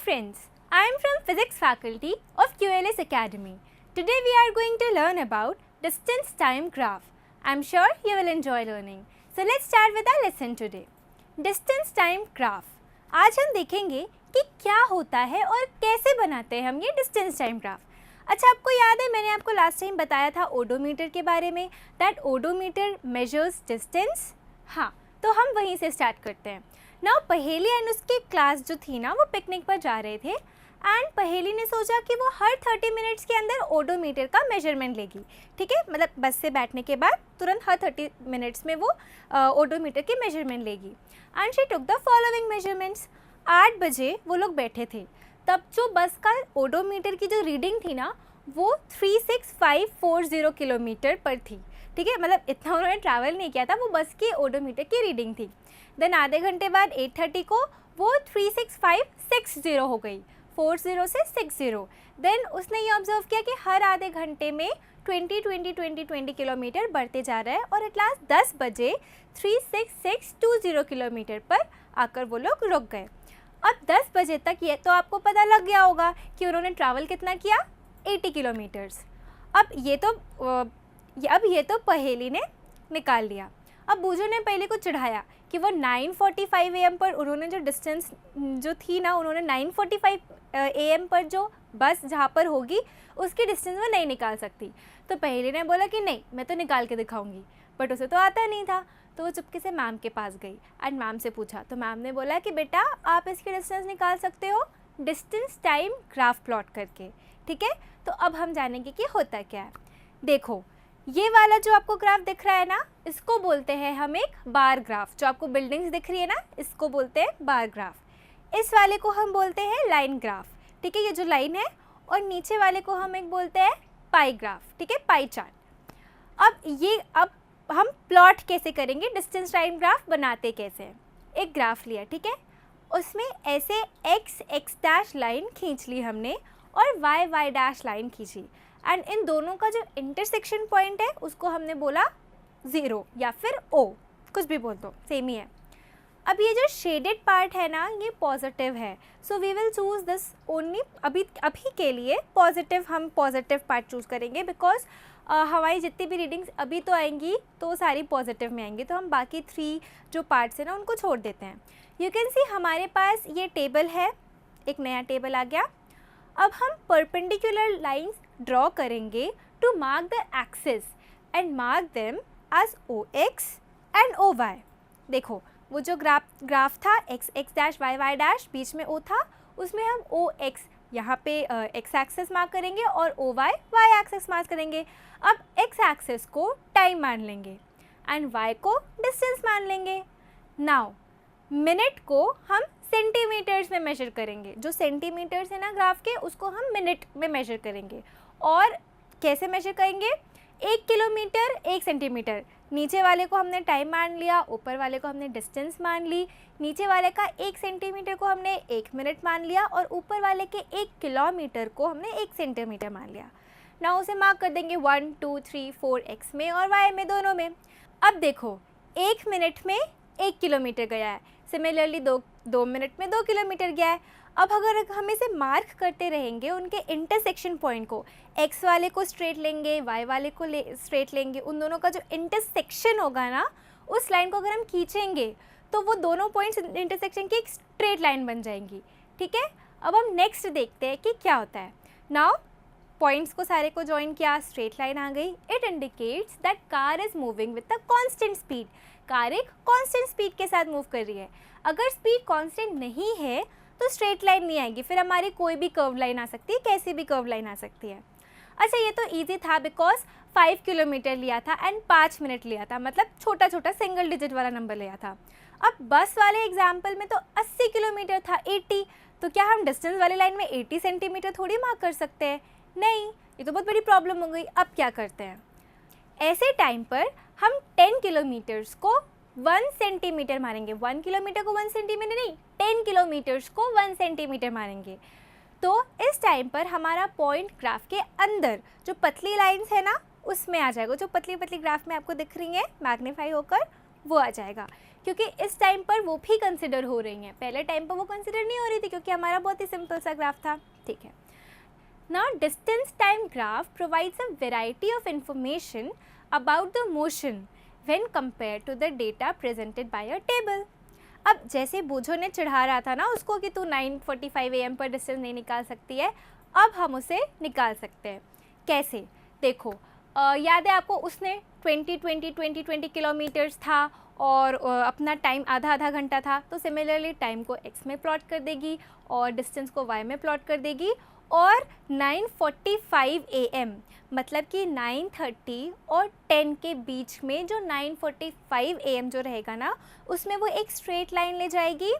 friends, I am from Physics faculty of QLS Academy. Today we are going to learn about distance time graph. I am sure you will enjoy learning. So let's start with our lesson today. Distance time graph. आज हम देखेंगे कि क्या होता है और कैसे बनाते हैं हम ये डिस्टेंस टाइम ग्राफ. अच्छा, आपको याद है मैंने आपको लास्ट टाइम बताया था ओडोमीटर के बारे में, दैट ओडोमीटर मेजर्स डिस्टेंस. हाँ, तो हम वहीं से स्टार्ट करते हैं. नाउ पहेली एंड उसकी क्लास जो थी ना, वो पिकनिक पर जा रहे थे एंड पहेली ने सोचा कि वो हर 30 मिनट्स के अंदर ओडोमीटर का मेजरमेंट लेगी. ठीक है, मतलब बस से बैठने के बाद तुरंत हर 30 मिनट्स में वो ओडोमीटर की मेजरमेंट लेगी. And she took the following measurements. 8 बजे वो लोग बैठे थे, तब जो बस का ओडोमीटर की जो रीडिंग थी ना, वो 36540 किलोमीटर पर थी. ठीक है, मतलब इतना उन्होंने ट्रैवल नहीं किया था, वो बस की ओडोमीटर की रीडिंग थी. देन आधे घंटे बाद 8:30 को वो 36560 हो गई, 40 से 60. देन उसने ये ऑब्जर्व किया कि हर आधे घंटे में 20 किलोमीटर बढ़ते जा रहा है और एट लास्ट 10 बजे 36620 किलोमीटर पर आकर वो लोग रुक गए. अब 10 बजे तक ये तो आपको पता लग गया होगा कि उन्होंने ट्रैवल कितना किया, 80 किलोमीटर्स. अब ये तो पहेली ने निकाल लिया. अब बूझो ने पहले को चिढ़ाया कि वो 9:45 AM पर उन्होंने जो डिस्टेंस जो थी ना, उन्होंने 9:45 AM पर जो बस जहाँ पर होगी उसकी डिस्टेंस वो नहीं निकाल सकती. तो पहेली ने बोला कि नहीं, मैं तो निकाल के दिखाऊंगी. बट उसे तो आता नहीं था, तो वो चुपके से मैम के पास गई एंड मैम से पूछा. तो मैम ने बोला कि बेटा आप इसकी डिस्टेंस निकाल सकते हो डिस्टेंस टाइम ग्राफ प्लॉट करके. ठीक है, तो अब हम जानेंगे कि होता क्या है. देखो, ये वाला जो आपको ग्राफ दिख रहा है ना, इसको बोलते हैं हम एक बार ग्राफ. जो आपको बिल्डिंग्स दिख रही है ना, इसको बोलते हैं बार ग्राफ. इस वाले को हम बोलते हैं लाइन ग्राफ. ठीक है, ये जो लाइन है, और नीचे वाले को हम एक बोलते हैं पाई ग्राफ. ठीक है, पाई चार्ट. अब हम प्लॉट कैसे करेंगे, डिस्टेंस टाइम ग्राफ बनाते कैसे हैं. एक ग्राफ लिया, ठीक है, उसमें ऐसे x डैश लाइन खींच ली हमने और y डैश लाइन खींची एंड इन दोनों का जो इंटरसेक्शन पॉइंट है उसको हमने बोला 0 या फिर O, कुछ भी बोल दो, सेम ही है. अब ये जो शेडेड पार्ट है ना, ये पॉजिटिव है, so we will choose this only. अभी के लिए हम पॉजिटिव पार्ट चूज़ करेंगे बिकॉज हमारी जितनी भी रीडिंग्स अभी तो आएंगी तो सारी पॉजिटिव में आएंगी, तो हम बाकी 3 जो पार्ट्स हैं ना उनको छोड़ देते हैं. यू कैन सी हमारे पास ये टेबल है, एक नया टेबल आ गया. अब हम परपेंडिकुलर लाइंस ड्रॉ करेंगे to mark the axis and mark them as OX and OY. देखो, वो जो ग्राफ था x डैश y डैश, बीच में O था, उसमें हम OX यहाँ पे x एक्सिस मार्क करेंगे और OY y एक्सिस मार्क करेंगे. अब x एक्सिस को टाइम मान लेंगे एंड y को डिस्टेंस मान लेंगे. नाउ मिनट को हम सेंटीमीटर्स में मेजर करेंगे. जो सेंटीमीटर्स है ना ग्राफ के, उसको हम मिनट में मेजर करेंगे. और कैसे मेजर करेंगे, 1 किलोमीटर 1 सेंटीमीटर. नीचे वाले को हमने टाइम मान लिया, ऊपर वाले को हमने डिस्टेंस मान ली. नीचे वाले का 1 सेंटीमीटर को हमने 1 मिनट मान लिया और ऊपर वाले के 1 किलोमीटर को हमने 1 सेंटीमीटर मान लिया. ना उसे मार्क कर देंगे 1 2 3 4 x में और y में, दोनों में. अब देखो, 1 मिनट में 1 किलोमीटर गया है, सिमिलरली 2 मिनट में 2 किलोमीटर गया है. अब अगर हम इसे मार्क करते रहेंगे उनके इंटरसेक्शन पॉइंट को, x वाले को स्ट्रेट लेंगे, y वाले को स्ट्रेट लेंगे, उन दोनों का जो इंटरसेक्शन होगा ना, उस लाइन को अगर हम खींचेंगे तो वो दोनों पॉइंट्स इंटरसेक्शन की एक स्ट्रेट लाइन बन जाएंगी. ठीक है, अब हम नेक्स्ट देखते हैं कि क्या होता है. नाउ पॉइंट्स को सारे को ज्वाइन किया, स्ट्रेट लाइन आ गई. It indicates that car is moving with a constant speed. Car एक कांस्टेंट स्पीड के साथ मूव कर रही है. अगर स्पीड कांस्टेंट नहीं है तो स्ट्रेट लाइन नहीं आएगी, फिर हमारी कोई भी कर्व लाइन आ सकती है, कैसी भी कर्व लाइन आ सकती है. अच्छा, ये तो इजी था बिकॉज 5 किलोमीटर लिया था एंड 5 मिनट लिया था, मतलब छोटा छोटा सिंगल डिजिट वाला नंबर लिया था. अब बस वाले एग्जाम्पल में तो 80 किलोमीटर था, 80. तो क्या हम डिस्टेंस वाली लाइन में 80 सेंटीमीटर थोड़ी मार्क कर सकते हैं? नहीं, ये तो बहुत बड़ी प्रॉब्लम हो गई. अब क्या करते हैं, ऐसे टाइम पर हम 10 किलोमीटर्स को 1 सेंटीमीटर मारेंगे. 1 किलोमीटर को 1 सेंटीमीटर नहीं, 10 किलोमीटर्स को 1 सेंटीमीटर मारेंगे. तो इस टाइम पर हमारा पॉइंट ग्राफ के अंदर जो पतली लाइंस है ना, उसमें आ जाएगा. जो पतली पतली ग्राफ में आपको दिख रही है मैग्नीफाई होकर, वो आ जाएगा. क्योंकि इस टाइम पर वो भी कंसिडर हो रही हैं, पहले टाइम पर वो कंसिडर नहीं हो रही थी क्योंकि हमारा बहुत ही सिंपल सा ग्राफ था, ठीक है। Now distance time graph provides a variety of information about the motion when compared to the data presented by a table. अब जैसे बोझो ने चिढ़ा रहा था ना उसको कि तू 9:45 AM पर डिस्टेंस नहीं निकाल सकती है, अब हम उसे निकाल सकते हैं। कैसे? देखो याद है आपको, उसने 20 किलोमीटर्स था और अपना टाइम आधा घंटा था, तो सिमिलरली टाइम को x में प्लॉट कर देगी और डिस्टेंस को y में प्लॉट कर देगी। और 9:45 AM मतलब कि 9:30 और 10 के बीच में जो 9:45 AM जो रहेगा ना, उसमें वो एक स्ट्रेट लाइन ले जाएगी,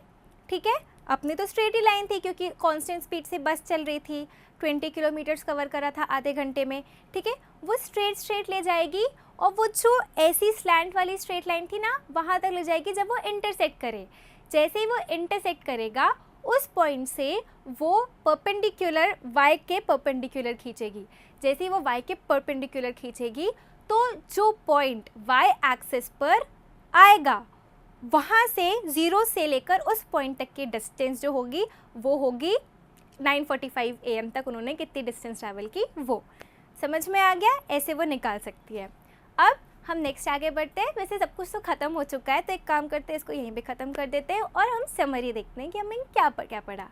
ठीक है। अपनी तो स्ट्रेट ही लाइन थी क्योंकि कांस्टेंट स्पीड से बस चल रही थी, 20 किलोमीटर्स कवर करा था आधे घंटे में, ठीक है। वो स्ट्रेट ले जाएगी और वो जो ऐसी स्लैंट वाली स्ट्रेट लाइन थी ना, वहाँ तक ले जाएगी जब वो इंटरसेक्ट करे। जैसे ही वो इंटरसेक्ट करेगा उस पॉइंट से वो परपेंडिकुलर y के परपेंडिकुलर खींचेगी। जैसे ही वो y के परपेंडिकुलर खींचेगी तो जो पॉइंट y एक्सिस पर आएगा वहाँ से 0 से लेकर उस पॉइंट तक की डिस्टेंस जो होगी वो होगी 9:45 AM तक उन्होंने कितनी डिस्टेंस ट्रैवल की, वो समझ में आ गया। ऐसे वो निकाल सकती है। अब हम नेक्स्ट आगे बढ़ते हैं। वैसे सब कुछ तो ख़त्म हो चुका है, तो एक काम करते हैं, इसको यहीं पे ख़त्म कर देते हैं और हम समरी देखते हैं कि हमें क्या पढ़ा।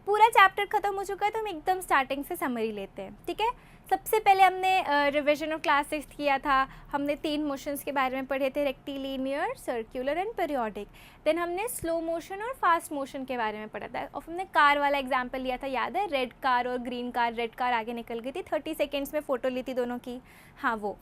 पूरा चैप्टर ख़त्म हो चुका है तो हम एकदम स्टार्टिंग से समरी लेते हैं, ठीक है। सबसे पहले हमने रिविजन ऑफ क्लास 6 किया था। हमने 3 मोशंस के बारे में पढ़े थे, rectilinear, circular and periodic. Then हमने स्लो मोशन और फास्ट मोशन के बारे में पढ़ा था और हमने कार वाला एग्जाम्पल लिया था, याद है, रेड कार और ग्रीन कार। रेड कार आगे निकल गई थी, 30 सेकेंड्स में फ़ोटो ली थी दोनों की, हाँ वो।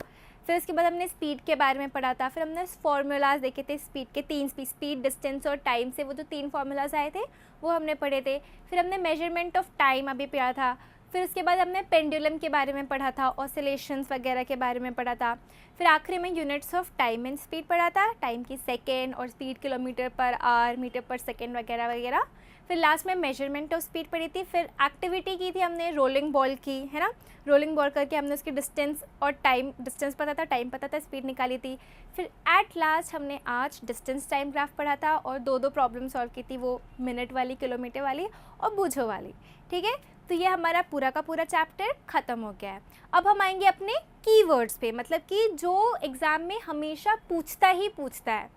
फिर उसके बाद हमने स्पीड के बारे में पढ़ा था। फिर हमने फॉर्मूलाज देखे थे स्पीड के, 3 स्पीड, डिस्टेंस और टाइम से वो जो 3 फार्मूलाज आए थे वो हमने पढ़े थे। फिर हमने मेजरमेंट ऑफ टाइम अभी पढ़ा था। फिर उसके बाद हमने पेंडुलम के बारे में पढ़ा था, ऑसिलेशंस वगैरह के बारे में पढ़ा था। फिर आखिरी में units of time and speed पढ़ा था, टाइम की सेकेंड और स्पीड किलोमीटर पर आवर, मीटर पर सेकेंड वगैरह वगैरह। फिर लास्ट में मेजरमेंट ऑफ स्पीड पढ़ी थी। फिर एक्टिविटी की थी हमने रोलिंग बॉल की, है ना, रोलिंग बॉल करके हमने उसकी डिस्टेंस और टाइम, डिस्टेंस पता था, टाइम पता था, स्पीड निकाली थी। फिर एट लास्ट हमने आज डिस्टेंस टाइम ग्राफ पढ़ा था और 2 प्रॉब्लम सॉल्व की थी, वो मिनट वाली, किलोमीटर वाली और बूझो वाली, ठीक है। तो ये हमारा पूरा का पूरा चैप्टर ख़त्म हो गया है। अब हम आएंगे अपने कीवर्ड्स पे, मतलब कि जो एग्ज़ाम में हमेशा पूछता है।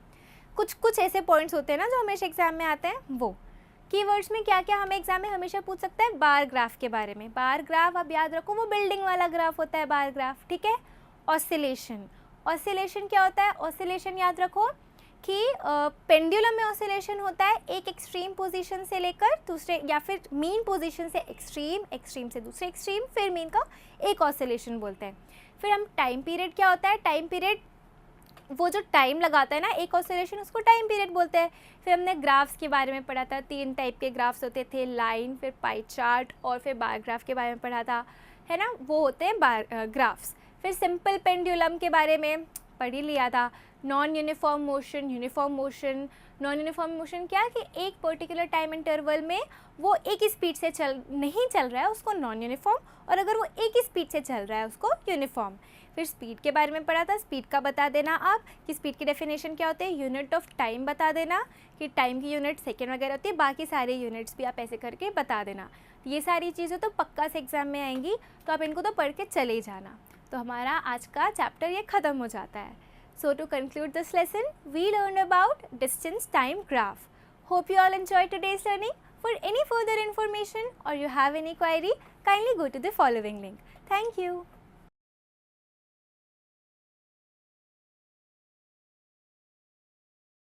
कुछ ऐसे पॉइंट्स होते हैं ना जो हमेशा एग्ज़ाम में आते हैं, वो कीवर्ड्स में क्या क्या हमें एग्जाम में हमेशा पूछ सकता है। बार ग्राफ के बारे में, बार ग्राफ अब याद रखो वो बिल्डिंग वाला ग्राफ होता है बार ग्राफ, ठीक है। ऑसिलेशन क्या होता है? ऑसिलेशन याद रखो कि पेंडुलम में ऑसिलेशन होता है एक एक्सट्रीम पोजीशन से लेकर दूसरे, या फिर मीन पोजीशन से एक्सट्रीम से दूसरे एक्सट्रीम, फिर मीन का एक ऑसिलेशन बोलते हैं। फिर हम टाइम पीरियड क्या होता है? टाइम पीरियड वो जो टाइम लगाता है ना एक ऑसिलेशन, उसको टाइम पीरियड बोलते हैं। फिर हमने ग्राफ्स के बारे में पढ़ा था, 3 टाइप के ग्राफ्स होते थे, लाइन, फिर पाई चार्ट और फिर बार ग्राफ के बारे में पढ़ा था, है ना, वो होते हैं बार ग्राफ्स। फिर सिंपल पेंडुलम के बारे में पढ़ ही लिया था। Non uniform motion, uniform motion. Non uniform motion क्या कि एक पर्टिकुलर टाइम इंटरवल में वो एक ही स्पीड से नहीं चल रहा है उसको नॉन यूनिफॉर्म, और अगर वो एक ही स्पीड से चल रहा है उसको यूनिफॉर्म। फिर स्पीड के बारे में पढ़ा था, स्पीड का बता देना आप कि स्पीड की डेफिनेशन क्या होती है, यूनिट ऑफ टाइम बता देना कि टाइम की यूनिट सेकेंड वगैरह होती है, बाकी सारे यूनिट्स भी आप ऐसे करके बता देना। ये सारी चीज़ें तो पक्का से एग्जाम में आएंगी, तो आप इनको तो पढ़ के चले ही जाना। तो हमारा आज का चैप्टर ये ख़त्म हो जाता है। So to conclude this lesson, we learned about distance time graph. Hope you all enjoyed today's learning. For any further information or you have any query, kindly go to the following link. Thank you.